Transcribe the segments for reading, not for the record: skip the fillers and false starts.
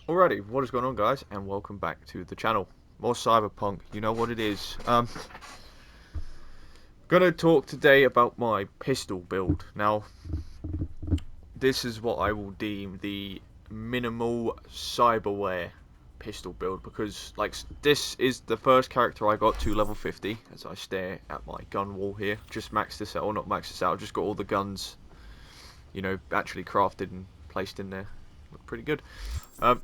Alrighty, what is going on, guys, and welcome back to the channel. More Cyberpunk, you know what it is. Gonna talk today about my pistol build. Now, this is what I will deem the minimal Cyberware pistol build, because, like, this is the first character I got to level 50, as I stare at my gun wall here. Just maxed this out, or not maxed this out, just got all the guns, actually crafted and placed in there. Look pretty good. Um,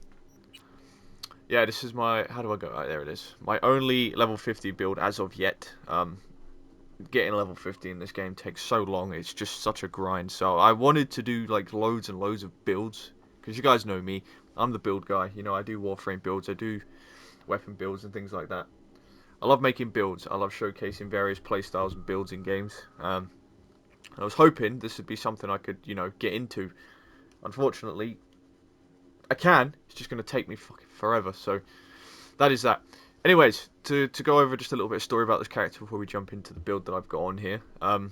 Yeah, this is my, how do I go? There it is. My only level 50 build as of yet. Getting level 50 in this game takes so long. It's just such a grind. So I wanted to do like loads and loads of builds. Because you guys know me. I'm the build guy. You know, I do Warframe builds. I do weapon builds and things like that. I love making builds. I love showcasing various playstyles and builds in games. I was hoping this would be something I could, get into. Unfortunately, I can. It's just going to take me fucking forever. So that is that. Anyways, to go over just a little bit of story about this character before we jump into the build that I've got on here, and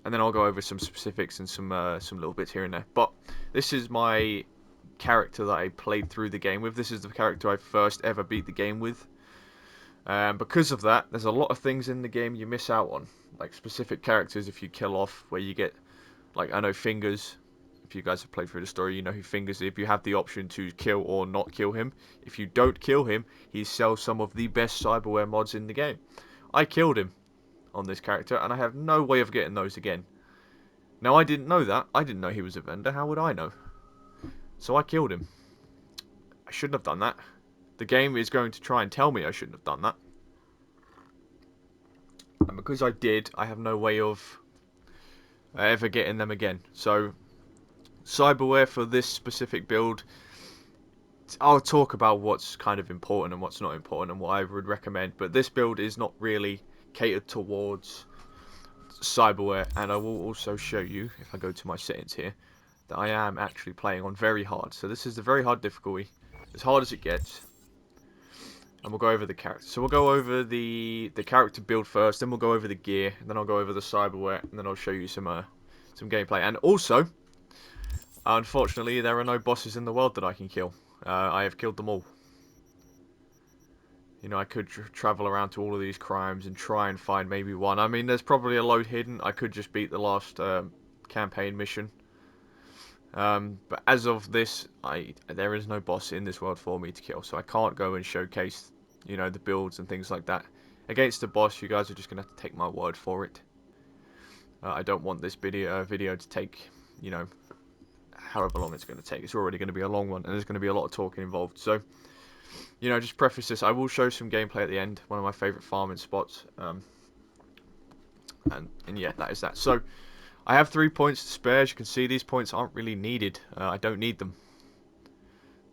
then I'll go over some specifics and some little bits here and there. But this is my character that I played through the game with. This is the character I first ever beat the game with. Because of that, there's a lot of things in the game you miss out on, like specific characters if you kill off, where you get, like, I know Fingers. If you guys have played through the story, you know who Fingers is. If you have the option to kill or not kill him, if you don't kill him, he sells some of the best cyberware mods in the game. I killed him on this character, and I have no way of getting those again. Now, I didn't know that. I didn't know he was a vendor. How would I know? So I killed him. I shouldn't have done that. The game is going to try and tell me I shouldn't have done that. And because I did, I have no way of ever getting them again. So, cyberware for this specific build, I'll talk about what's kind of important and what's not important and what I would recommend, but this build is not really catered towards cyberware, and I will also show you, if I go to my settings here, that I am actually playing on very hard. So this is the very hard difficulty, as hard as it gets, and we'll go over the character. So we'll go over the character build first, then we'll go over the gear, and then I'll go over the cyberware, and then I'll show you some gameplay. And also, unfortunately, there are no bosses in the world that I can kill. I have killed them all. You know, I could travel around to all of these crimes and try and find maybe one. I mean, there's probably a load hidden. I could just beat the last campaign mission. But as of this, there is no boss in this world for me to kill. So I can't go and showcase, the builds and things like that. Against the boss, you guys are just going to have to take my word for it. I don't want this video to take, however long it's going to take. It's already going to be a long one, and there's going to be a lot of talking involved. So, just preface this. I will show some gameplay at the end. One of my favourite farming spots. And yeah, that is that. So, I have 3 points to spare. As you can see, these points aren't really needed. I don't need them.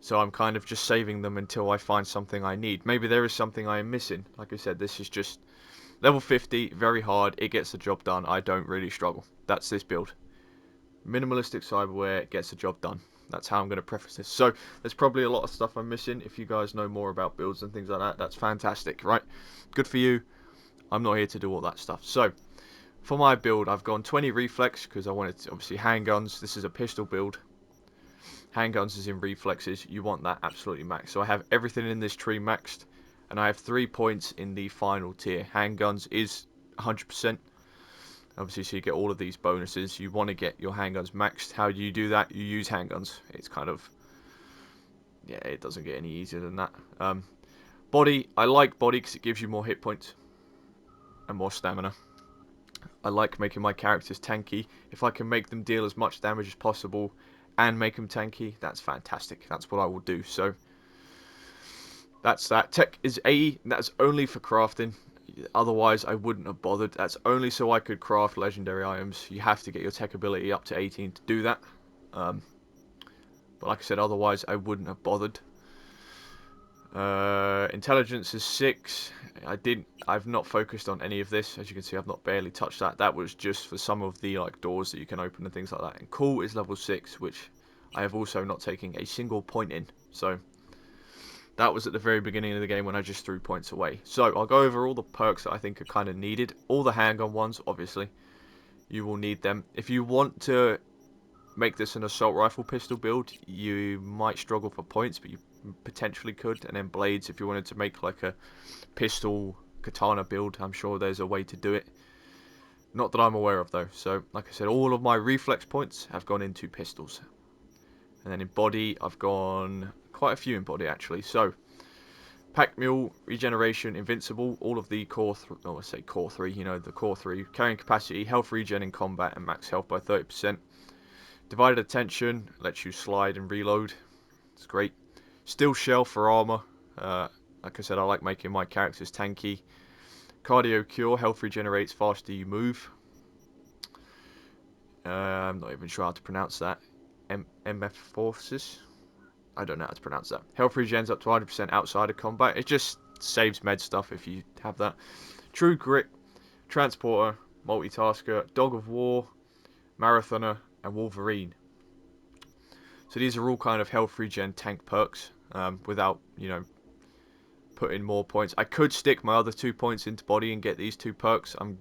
So I'm kind of just saving them until I find something I need. Maybe there is something I am missing. Like I said, this is just level 50, very hard. It gets the job done. I don't really struggle. That's this build. Minimalistic cyberware gets the job done. That's how I'm going to preface this. So, there's probably a lot of stuff I'm missing. If you guys know more about builds and things like that, that's fantastic, right? Good for you. I'm not here to do all that stuff. So, for my build, I've gone 20 reflex, because I wanted to, obviously, handguns. This is a pistol build. Handguns is in reflexes. You want that absolutely maxed. So, I have everything in this tree maxed, and I have 3 points in the final tier. Handguns is 100%. Obviously, so you get all of these bonuses. You want to get your handguns maxed. How do you do that? You use handguns. It's kind of, yeah, it doesn't get any easier than that. Body, I like body because it gives you more hit points and more stamina. I like making my characters tanky. If I can make them deal as much damage as possible and make them tanky, that's fantastic. That's what I will do. So, that's that. Tech is A, that's only for crafting. Otherwise, I wouldn't have bothered. That's only so I could craft legendary items. You have to get your tech ability up to 18 to do that. But like I said, otherwise I wouldn't have bothered. Intelligence is 6. I've not focused on any of this. As you can see, I've not barely touched that. That was just for some of the doors that you can open and things like that. And cool is level 6, which I have also not taken a single point in. So that was at the very beginning of the game when I just threw points away. So, I'll go over all the perks that I think are kind of needed. All the handgun ones, obviously. You will need them. If you want to make this an assault rifle pistol build, you might struggle for points, but you potentially could. And then blades, if you wanted to make like a pistol katana build, I'm sure there's a way to do it. Not that I'm aware of though. So like I said, all of my reflex points have gone into pistols. And then in body, I've gone quite a few in body actually. So pack mule, regeneration, invincible, all of the core, I say core 3, you know, the core 3, carrying capacity, health regen in combat, and max health by 30%. Divided attention, lets you slide and reload. It's great. Steel shell for armor. Like I said, I like making my characters tanky. Cardio cure, health regenerates faster you move. I'm not even sure how to pronounce that. MF Forces? I don't know how to pronounce that. Health regens up to 100% outside of combat. It just saves med stuff if you have that. True Grit, Transporter, Multitasker, Dog of War, Marathoner, and Wolverine. So these are all kind of health regen tank perks without, you know, putting more points. I could stick my other 2 points into body and get these 2 perks. I'm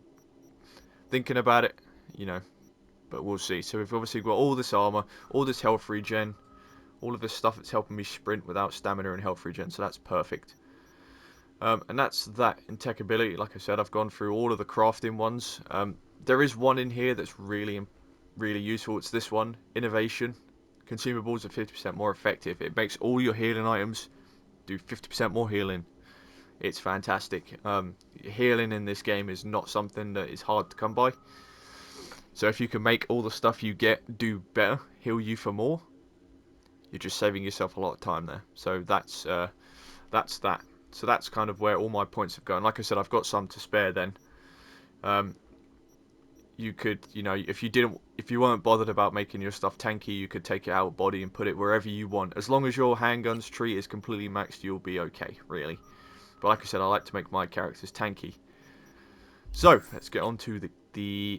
thinking about it, you know, but we'll see. So we've obviously got all this armor, all this health regen, all of this stuff that's helping me sprint without stamina and health regen, so that's perfect. And that's that in tech ability. Like I said, I've gone through all of the crafting ones. There is one in here that's really useful. It's this one, innovation. Consumables are 50% more effective. It makes all your healing items do 50% more healing. It's fantastic. Healing in this game is not something that is hard to come by. So if you can make all the stuff you get do better, heal you for more, you're just saving yourself a lot of time there. So that's that. So that's kind of where all my points have gone. Like I said, I've got some to spare then. You could, you know, if you weren't bothered about making your stuff tanky, you could take it out of body and put it wherever you want. As long as your handgun's tree is completely maxed, you'll be okay, really. But like I said, I like to make my characters tanky. So, let's get on to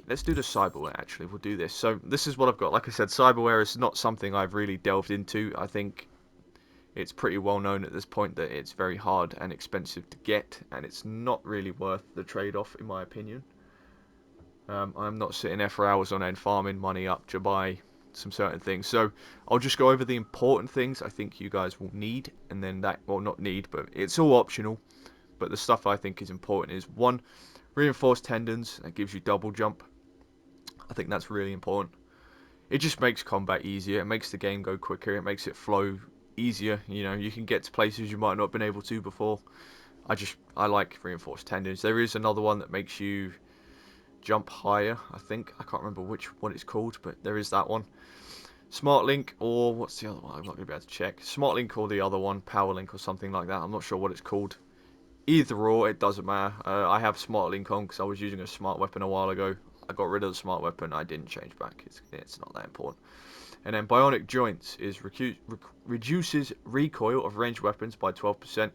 let's do the cyberware, actually. We'll do this. So, this is what I've got. Like I said, cyberware is not something I've really delved into. I think it's pretty well known at this point that it's very hard and expensive to get, and it's not really worth the trade-off, in my opinion. I'm not sitting there for hours on end farming money up to buy some certain things. So I'll just go over the important things I think you guys will need, and then that, well, not need, but it's all optional. But the stuff I think is important is 1, reinforced tendons. That gives you double jump. I think that's really important. It just makes combat easier. It makes the game go quicker. It makes it flow easier. You know, you can get to places you might not have been able to before. I like reinforced tendons. There is another one that makes you jump higher, I think. I can't remember what it's called, but there is that one. Smart Link, or what's the other one? I'm not going to be able to check. Smart Link or the other one, Power Link or something like that. I'm not sure what it's called. Either or, it doesn't matter. I have Smart Link on because I was using a smart weapon a while ago. I got rid of the smart weapon. I didn't change back. It's not that important. And then Bionic Joints is reduces recoil of ranged weapons by 12%.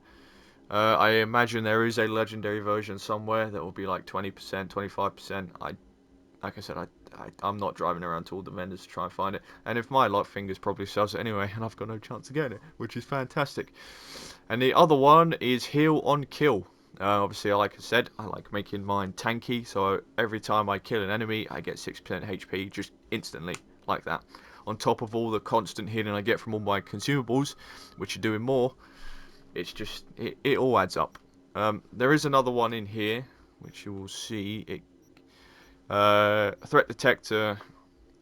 I imagine there is a legendary version somewhere that will be like 20%, 25%. Like I said, I'm not driving around to all the vendors to try and find it. And if my luck, Fingers probably sells it anyway, and I've got no chance of getting it, which is fantastic. And the other one is Heal on Kill. Obviously, like I said, I like making mine tanky, so every time I kill an enemy, I get 6% HP just instantly, like that. On top of all the constant healing I get from all my consumables, which are doing more. It's just, it all adds up. There is another one in here, which you will see. Threat detector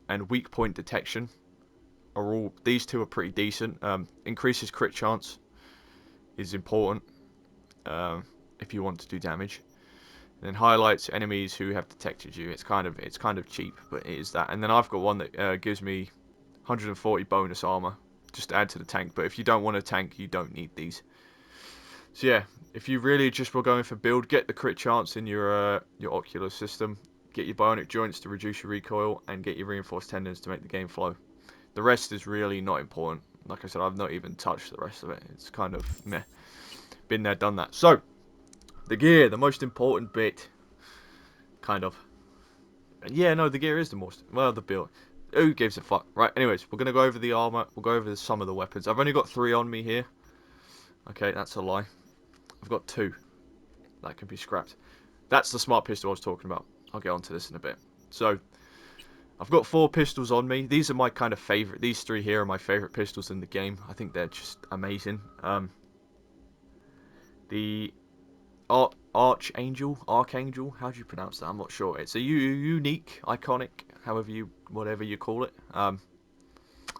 and weak point detection are all, these two are pretty decent. Increases crit chance is important if you want to do damage. And then highlights enemies who have detected you. It's kind of cheap, but it is that. And then I've got one that gives me 140 bonus armor just to add to the tank. But if you don't want a tank, you don't need these. So yeah, if you really just were going for build, get the crit chance in your ocular system, get your bionic joints to reduce your recoil, and get your reinforced tendons to make the game flow. The rest is really not important. Like I said, I've not even touched the rest of it. It's kind of meh. Been there, done that. So, the gear, the most important bit. Kind of. Yeah, no, the gear is the most, well, the build. Who gives a fuck? Right, anyways, we're going to go over the armor. We'll go over some of the weapons. I've only got 3 on me here. Okay, that's a lie. I've got 2. That can be scrapped. That's the smart pistol I was talking about. I'll get onto this in a bit. So, I've got 4 pistols on me. These are my kind of favourite. These 3 here are my favourite pistols in the game. I think they're just amazing. The Archangel, how do you pronounce that? I'm not sure. It's a unique, iconic, whatever you call it.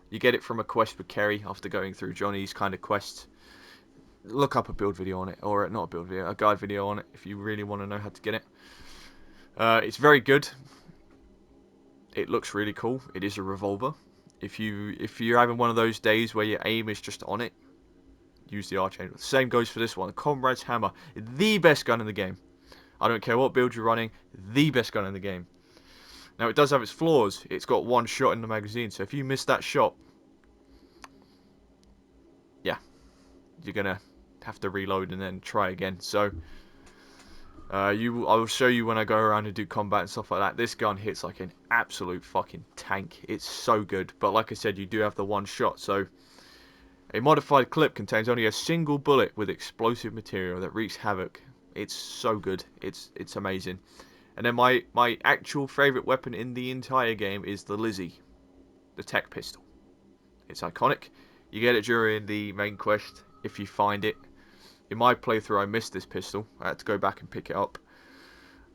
You get it from a quest with Kerry after going through Johnny's kind of quests. Look up a build video on it, or not a build video, a guide video on it if you really want to know how to get it. It's very good. It looks really cool. It is a revolver. If you're having one of those days where your aim is just on it, use the Archangel. The same goes for this one. Comrade's Hammer, the best gun in the game. I don't care what build you're running, the best gun in the game. Now it does have its flaws. It's got 1 shot in the magazine, so if you miss that shot, yeah, you're gonna have to reload and then try again. So I will show you when I go around and do combat and stuff like that. This gun hits like an absolute fucking tank. It's so good. But like I said, you do have the 1 shot. So a modified clip contains only a single bullet with explosive material that wreaks havoc. It's so good. It's amazing. And then my actual favourite weapon in the entire game is the Lizzie, the tech pistol. It's iconic. You get it during the main quest if you find it. In my playthrough, I missed this pistol. I had to go back and pick it up.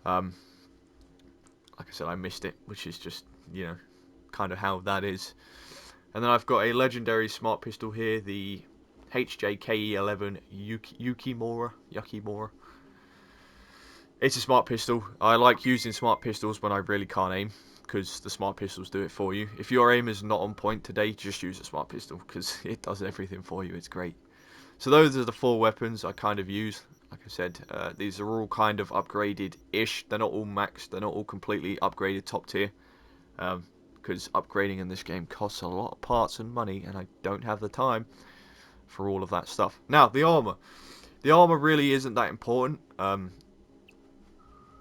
Like I said, I missed it, which is just, you know, kind of how that is. And then I've got a legendary smart pistol here, the HJKE11 Yukimura. It's a smart pistol. I like using smart pistols when I really can't aim, because the smart pistols do it for you. If your aim is not on point today, just use a smart pistol, because it does everything for you. It's great. So those are the 4 weapons I kind of use. Like I said, these are all kind of upgraded-ish. They're not all maxed. They're not all completely upgraded top tier. Because upgrading in this game costs a lot of parts and money, and I don't have the time for all of that stuff. Now, the armor. The armor really isn't that important.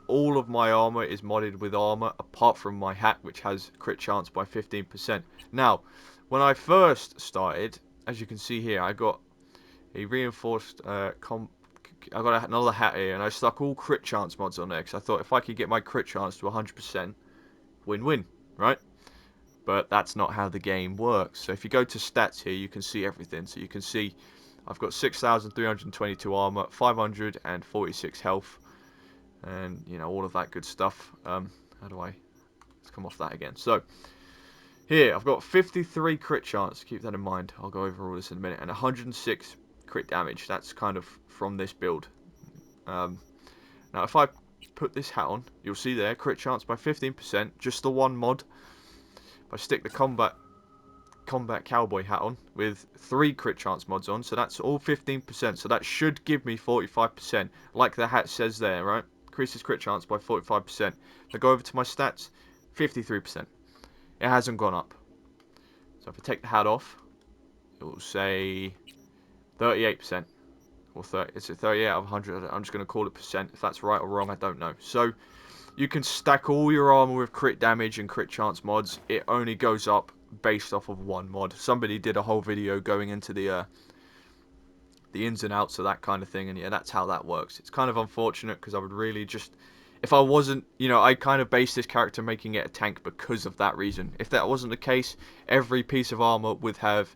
All of my armor is modded with armor, apart from my hat, which has crit chance by 15%. Now, when I first started, as you can see here, I got a reinforced I got another hat here, and I stuck all crit chance mods on there because I thought if I could get my crit chance to 100%, win-win, right? But that's not how the game works. So if you go to stats here, you can see everything. So you can see I've got 6,322 armor, 546 health, and you know all of that good stuff. How do I? Let's come off that again. So here I've got 53 crit chance. Keep that in mind. I'll go over all this in a minute, and 106 crit damage. That's kind of from this build. Now if I put this hat on, you'll see there crit chance by 15%, just the 1 mod. If I stick the combat cowboy hat on with 3 crit chance mods on, so that's all 15%, so that should give me 45%, like the hat says there, right? Increases crit chance by 45%. If I go over to my stats, 53%. It hasn't gone up. So if I take the hat off, it will say 38%. Or 30, it's a 38 out of 100. I'm just going to call it percent. If that's right or wrong, I don't know. So you can stack all your armor with crit damage and crit chance mods. It only goes up based off of 1 mod. Somebody did a whole video going into the ins and outs of that kind of thing, and yeah, that's how that works. It's kind of unfortunate because I would really just, if I wasn't, you know, I kind of based this character making it a tank because of that reason. If that wasn't the case, every piece of armor would have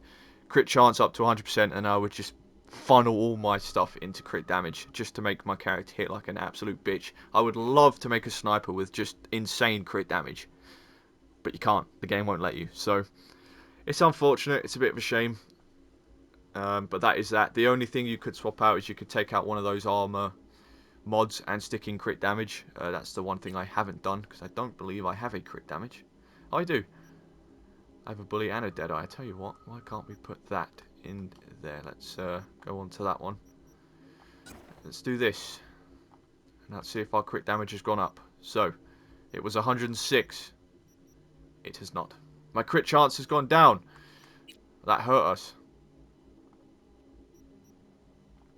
crit chance up to 100%, and I would just funnel all my stuff into crit damage just to make my character hit like an absolute bitch. I would love to make a sniper with just insane crit damage, but you can't. The game won't let you. So it's unfortunate. It's a bit of a shame. But that is that. The only thing you could swap out is you could take out one of those armor mods and stick in crit damage. That's the one thing I haven't done because I don't believe I have a crit damage. Oh, I do. I have a bully and a deadeye. I tell you what, why can't we put that in there? Let's go on to that one. Let's do this. And let's see if our crit damage has gone up. So, it was 106. It has not. My crit chance has gone down. That hurt us.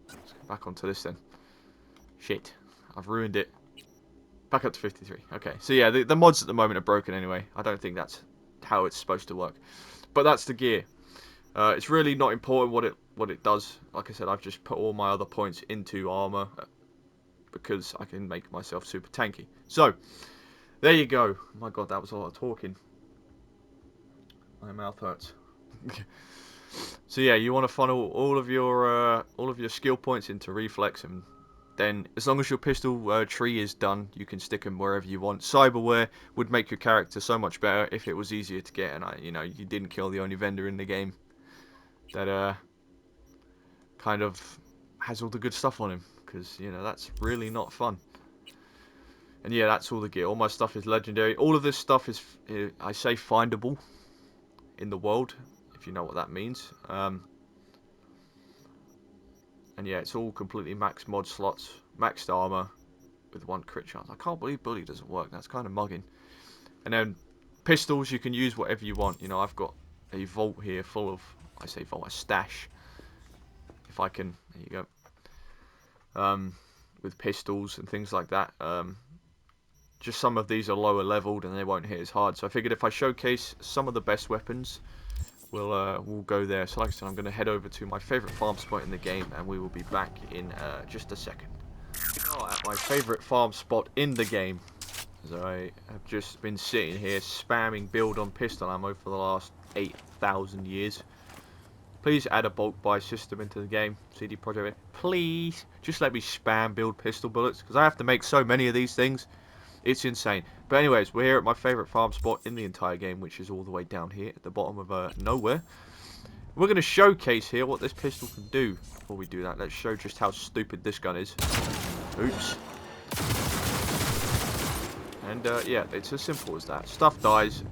Let's go back onto this then. Shit. I've ruined it. Back up to 53. Okay. So yeah, the mods at the moment are broken anyway. I don't think that's how it's supposed to work. But that's the gear. It's really not important what it does. Like I said, I've just put all my other points into armor because I can make myself super tanky. So, there you go. My god, that was a lot of talking. My mouth hurts. So yeah, you want to funnel all of your skill points into reflex, and then as long as your pistol tree is done, you can stick them wherever you want. Cyberware would make your character so much better if it was easier to get, and you didn't kill the only vendor in the game that kind of has all the good stuff on him, because that's really not fun. And yeah, that's all the gear. All my stuff is legendary. All of this stuff is, I say, findable in the world, if you know what that means. And yeah, it's all completely max mod slots, maxed armor with 1 crit chance. I can't believe bully doesn't work. That's kind of mugging. And then pistols, you can use whatever you want. I've got a vault here full of, I say vault, a stash. If I can, there you go. With pistols and things like that. Just some of these are lower leveled and they won't hit as hard. So I figured if I showcase some of the best weapons, we'll go there. So like I said, I'm going to head over to my favourite farm spot in the game, and we will be back in just a second. At my favourite farm spot in the game, as I have just been sitting here spamming build on pistol ammo for the last 8,000 years. Please add a bulk buy system into the game, CD Projekt. Please, just let me spam build pistol bullets, because I have to make so many of these things. It's insane. But anyways, we're here at my favourite farm spot in the entire game, which is all the way down here at the bottom of nowhere. We're going to showcase here what this pistol can do. Before we do that, let's show just how stupid this gun is. Oops. And yeah, it's as simple as that. Stuff dies,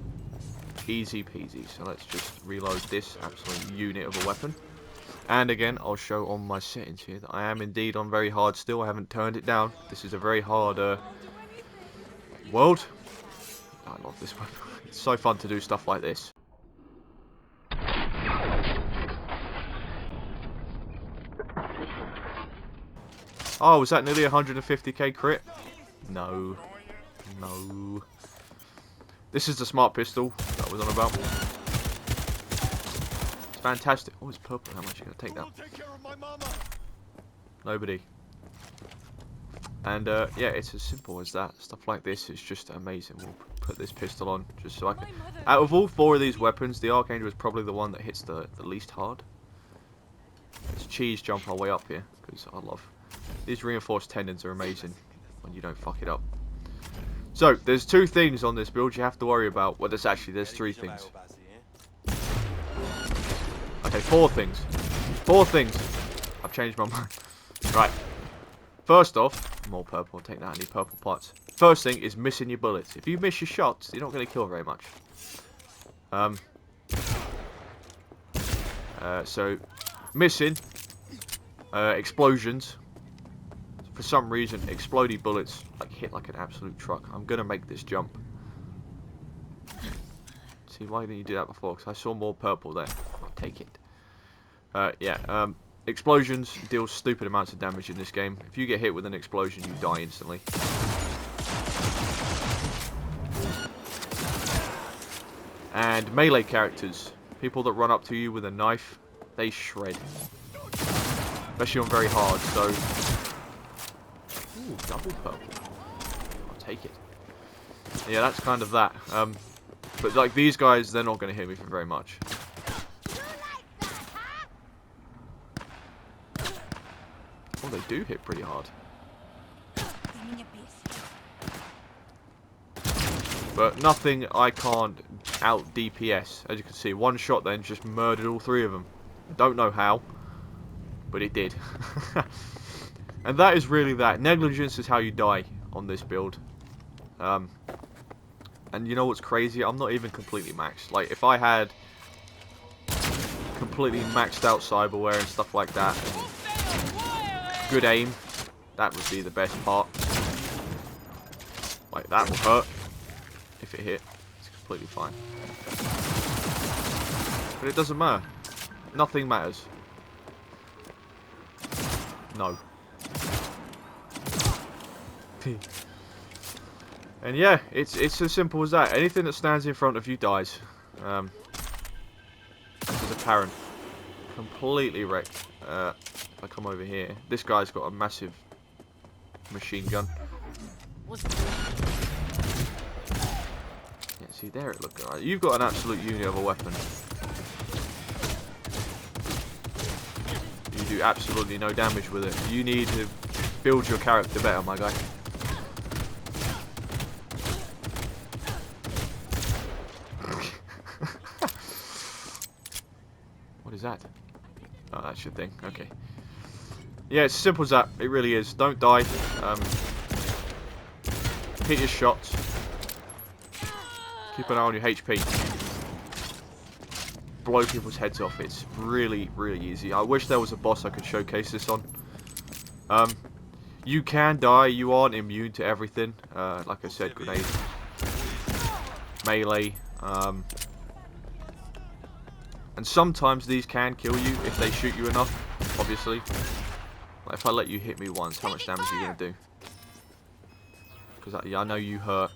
easy peasy. So let's just reload this absolute unit of a weapon. And again, I'll show on my settings here that I am indeed on very hard still. I haven't turned it down. This is a very hard world. I love this weapon. It's so fun to do stuff like this. Oh, was that nearly 150k crit? No. No. This is the smart pistol that I was on about. It's fantastic. Oh, it's purple. How much are you going to take that? Nobody. And yeah, it's as simple as that. Stuff like this is just amazing. We'll put this pistol on just so I can... Out of all 4 of these weapons, the Archangel is probably the one that hits the least hard. Let's cheese jump our way up here, because I love... These reinforced tendons are amazing when you don't fuck it up. So, there's 2 things on this build you have to worry about. Well, there's 3 things. Okay, 4 things. 4 things. I've changed my mind. Right. First off, more purple, I'll take that, I need purple parts. First thing is missing your bullets. If you miss your shots, you're not going to kill very much. So, missing, explosions. For some reason, explodey bullets hit like an absolute truck. I'm going to make this jump. See, why didn't you do that before? Because I saw more purple there. I'll take it. Yeah, explosions deal stupid amounts of damage in this game. If you get hit with an explosion, you die instantly. And melee characters, people that run up to you with a knife, they shred. Especially on very hard, so... Ooh, double purple. I'll take it. Yeah, that's kind of that. But like these guys, they're not going to hit me for very much. Oh, they do hit pretty hard. But nothing I can't out DPS. As you can see, 1 shot then just murdered all 3 of them. Don't know how, but it did. And that is really that. Negligence is how you die on this build. And you know what's crazy? I'm not even completely maxed. Like, if I had completely maxed out cyberware and stuff like that, good aim, that would be the best part. Like, that will hurt if it hit. It's completely fine. But it doesn't matter. Nothing matters. No. And yeah, it's as simple as that. Anything that stands in front of you dies. This is apparent. Completely wrecked. If I come over here, this guy's got a massive machine gun. Yeah, See, there it looked alright. You've got an absolute unit of a weapon. You do absolutely no damage with it. You need to build your character better, my guy. What is that? Oh, that's your thing. Okay. Yeah, it's as simple as that. It really is. Don't die. Hit your shots. Keep an eye on your HP. Blow people's heads off. It's really, really easy. I wish there was a boss I could showcase this on. You can die. You aren't immune to everything. Like I said, grenade, melee, and sometimes these can kill you if they shoot you enough. Obviously, like if I let you hit me once, how much damage are you gonna do? Because I know you hurt.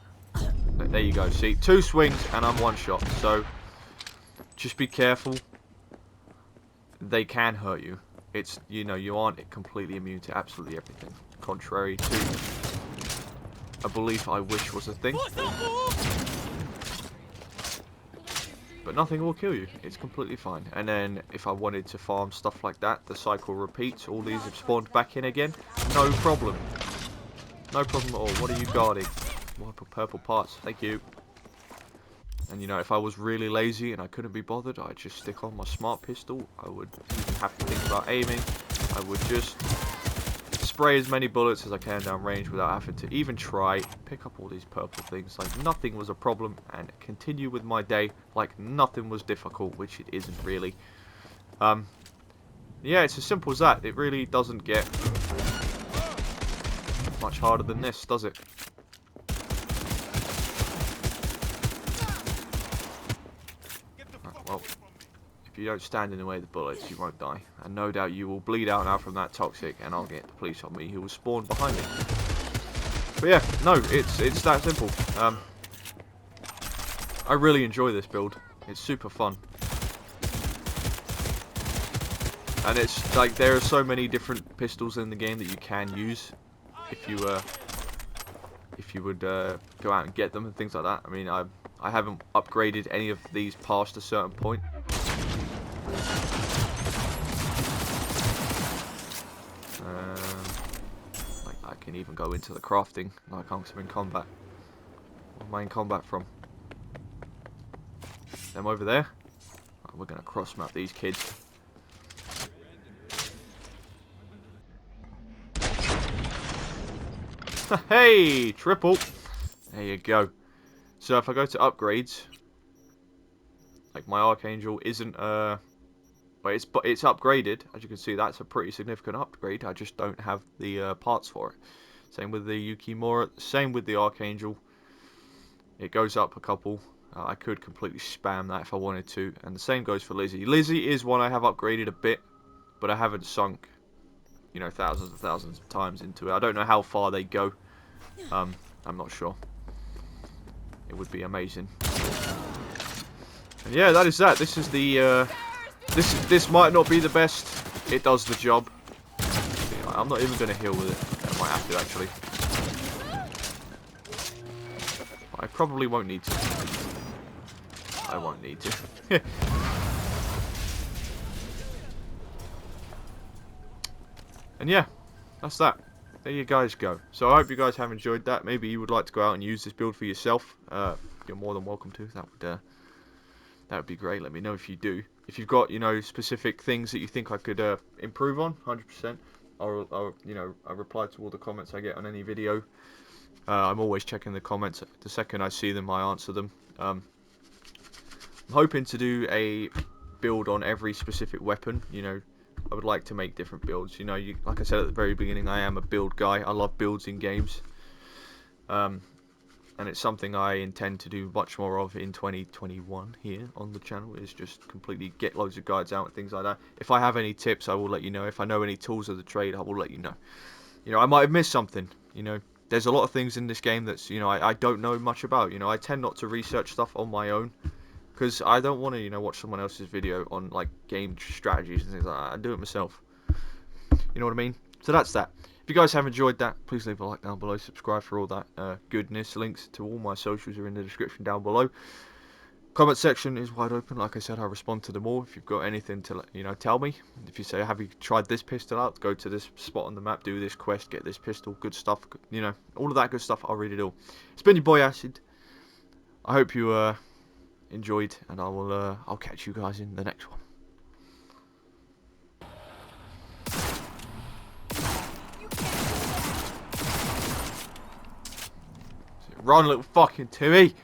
There you go. See, 2 swings and I'm 1 shot. So just be careful. They can hurt you. It's, you know, you aren't completely immune to absolutely everything. Contrary to a belief I wish was a thing. But nothing will kill you. It's completely fine. And then if I wanted to farm stuff like that, the cycle repeats. All these have spawned back in again. No problem. No problem at all. What are you guarding? Purple parts. Thank you. And you know, if I was really lazy and I couldn't be bothered, I'd just stick on my smart pistol. I would even have to think about aiming. I would just spray as many bullets as I can down range without having to even try. Pick up all these purple things like nothing was a problem and continue with my day like nothing was difficult, which it isn't really. Yeah, it's as simple as that. It really doesn't get much harder than this, does it? Well, if you don't stand in the way of the bullets, you won't die. And no doubt you will bleed out now from that toxic, and I'll get the police on me who will spawn behind me. But yeah, no, it's that simple. I really enjoy this build. It's super fun. And it's like there are so many different pistols in the game that you can use if you would go out and get them and things like that. I mean, I haven't upgraded any of these past a certain point. Like I can even go into the crafting like I'm in combat. Where am I in combat from? Them over there? Right, we're gonna cross map these kids. Hey, triple. There you go. So if I go to upgrades, like my Archangel isn't well, it's upgraded. As you can see, that's a pretty significant upgrade. I just don't have the parts for it. Same with the Yukimura. Same with the Archangel. It goes up a couple. I could completely spam that if I wanted to. And the same goes for Lizzie. Lizzie is one I have upgraded a bit, but I haven't sunk, you know, thousands and thousands of times into it. I don't know how far they go. I'm not sure. It would be amazing. And yeah, that is that. This is the this might not be the best. It does the job. I'm not even going to heal with it. I might have to actually. I probably won't need to. I won't need to. And yeah, that's that. There you guys go. So I hope you guys have enjoyed that. Maybe you would like to go out and use this build for yourself. You're more than welcome to. That would be great. Let me know if you do. If you've got, you know, specific things that you think I could improve on, 100%. I'll you know, I reply to all the comments I get on any video. I'm always checking the comments. The second I see them, I answer them. I'm hoping to do a build on every specific weapon. You know, I would like to make different builds. You know, like I said at the very beginning, I am a build guy. I love builds in games. And it's something I intend to do much more of in 2021 here on the channel, is just completely get loads of guides out and things like that. If I have any tips, I will let you know. If I know any tools of the trade, I will let you know. You know, I might have missed something. You know, there's a lot of things in this game that's, you know, I don't know much about. You know, I tend not to research stuff on my own, because I don't want to, you know, watch someone else's video on, like, game strategies and things like that. I do it myself. You know what I mean? So that's that. If you guys have enjoyed that, please leave a like down below, subscribe for all that goodness. Links to all my socials are in the description down below. Comment section is wide open. Like I said, I respond to them all. If you've got anything to tell me. If you say, have you tried this pistol out? Go to this spot on the map, do this quest, get this pistol, good stuff. All of that good stuff. I'll read it all. It's been your boy Acid. I hope you enjoyed, and I'll catch you guys in the next one. Run, little fucking Timmy.